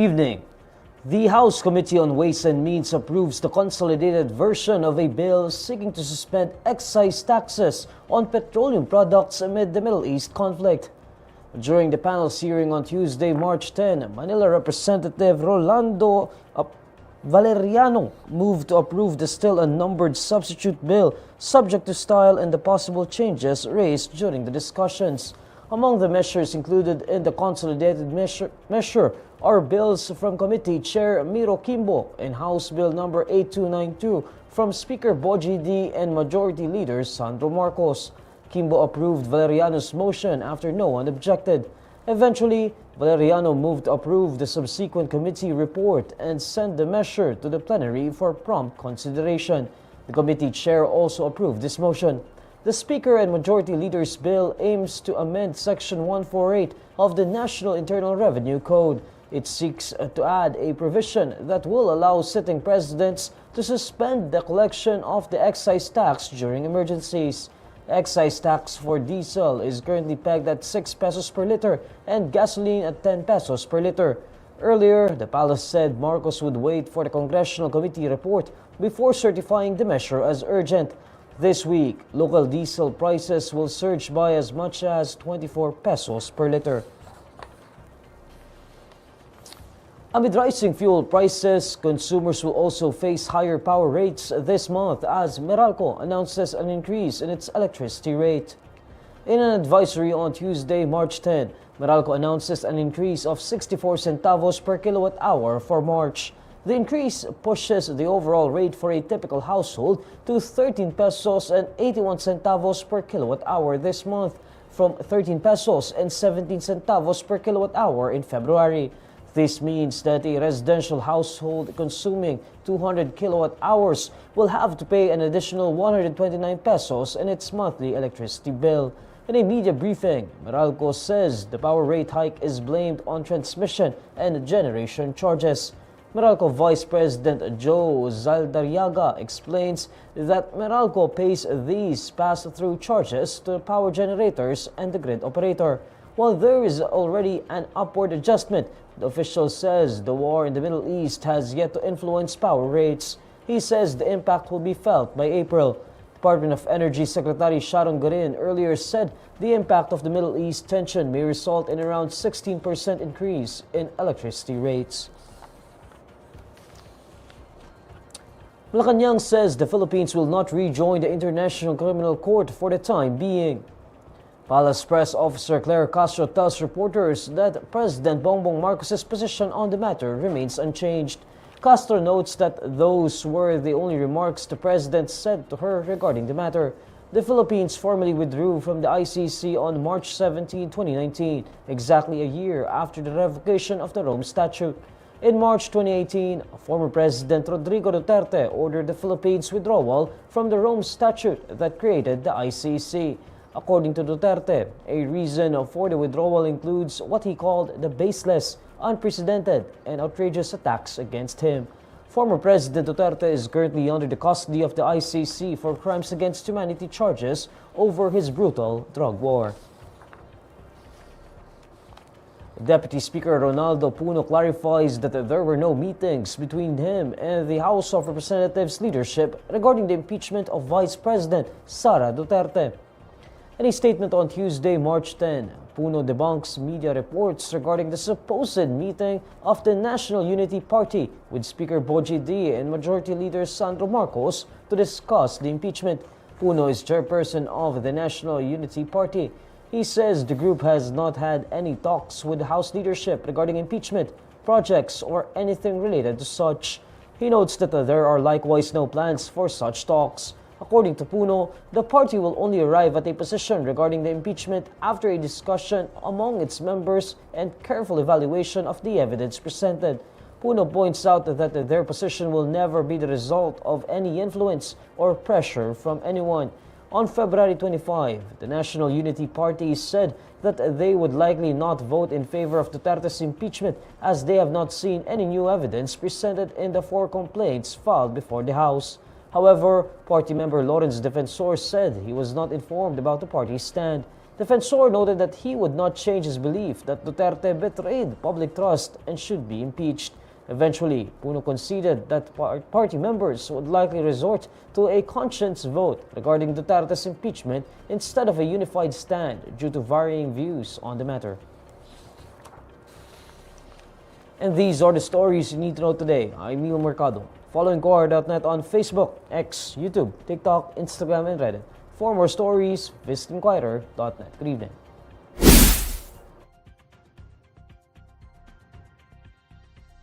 evening. The House Committee on Ways and Means approves the consolidated version of a bill seeking to suspend excise taxes on petroleum products amid the Middle East conflict. During the panel's hearing on Tuesday, March 10, Manila Representative Rolando Valeriano moved to approve the still unnumbered substitute bill subject to style and the possible changes raised during the discussions. Among the measures included in the consolidated measure are bills from Committee Chair Miro Kimbo and House Bill number 8292 from Speaker Boji D and Majority Leader Sandro Marcos. Kimbo approved Valeriano's motion after no one objected. Eventually, Valeriano moved to approve the subsequent committee report and send the measure to the plenary for prompt consideration. The committee chair also approved this motion. The Speaker and Majority Leader's bill aims to amend Section 148 of the National Internal Revenue Code. It seeks to add a provision that will allow sitting presidents to suspend the collection of the excise tax during emergencies. Excise tax for diesel is currently pegged at 6 pesos per liter and gasoline at 10 pesos per liter. Earlier, the palace said Marcos would wait for the Congressional Committee report before certifying the measure as urgent. This week, local diesel prices will surge by as much as 24 pesos per liter. Amid rising fuel prices, consumers will also face higher power rates this month as Meralco announces an increase in its electricity rate. In an advisory on Tuesday, March 10, Meralco announces an increase of 64 centavos per kilowatt-hour for March. The increase pushes the overall rate for a typical household to 13 pesos and 81 centavos per kilowatt-hour this month, from 13 pesos and 17 centavos per kilowatt-hour in February. This means that a residential household consuming 200 kilowatt-hours will have to pay an additional 129 pesos in its monthly electricity bill. In a media briefing, Meralco says the power rate hike is blamed on transmission and generation charges. Meralco Vice President Joe Zaldarriaga explains that Meralco pays these pass-through charges to power generators and the grid operator. While there is already an upward adjustment, the official says the war in the Middle East has yet to influence power rates. He says the impact will be felt by April. Department of Energy Secretary Sharon Garin earlier said the impact of the Middle East tension may result in around 16% increase in electricity rates. Malacanang says the Philippines will not rejoin the International Criminal Court for the time being. Palace Press Officer Claire Castro tells reporters that President Bongbong Marcos's position on the matter remains unchanged. Castro notes that those were the only remarks the President said to her regarding the matter. The Philippines formally withdrew from the ICC on March 17, 2019, exactly a year after the revocation of the Rome Statute. In March 2018, former President Rodrigo Duterte ordered the Philippines' withdrawal from the Rome Statute that created the ICC. According to Duterte, a reason for the withdrawal includes what he called the baseless, unprecedented, and outrageous attacks against him. Former President Duterte is currently under the custody of the ICC for crimes against humanity charges over his brutal drug war. Deputy Speaker Ronaldo Puno clarifies that there were no meetings between him and the House of Representatives leadership regarding the impeachment of Vice President Sara Duterte. In a statement on Tuesday, March 10, Puno debunks media reports regarding the supposed meeting of the National Unity Party with Speaker Boji D and Majority Leader Sandro Marcos to discuss the impeachment. Puno is chairperson of the National Unity Party. He says the group has not had any talks with the House leadership regarding impeachment, projects, or anything related to such. He notes that there are likewise no plans for such talks. According to Puno, the party will only arrive at a position regarding the impeachment after a discussion among its members and careful evaluation of the evidence presented. Puno points out that their position will never be the result of any influence or pressure from anyone. On February 25, the National Unity Party said that they would likely not vote in favor of Duterte's impeachment as they have not seen any new evidence presented in the 4 complaints filed before the House. However, party member Lawrence Defensor said he was not informed about the party's stand. Defensor noted that he would not change his belief that Duterte betrayed public trust and should be impeached. Eventually, Puno conceded that party members would likely resort to a conscience vote regarding Duterte's impeachment instead of a unified stand due to varying views on the matter. And these are the stories you need to know today. I'm Neil Mercado. Follow INQUIRER.net on Facebook, X, YouTube, TikTok, Instagram, and Reddit. For more stories, visit INQUIRER.net. Good evening.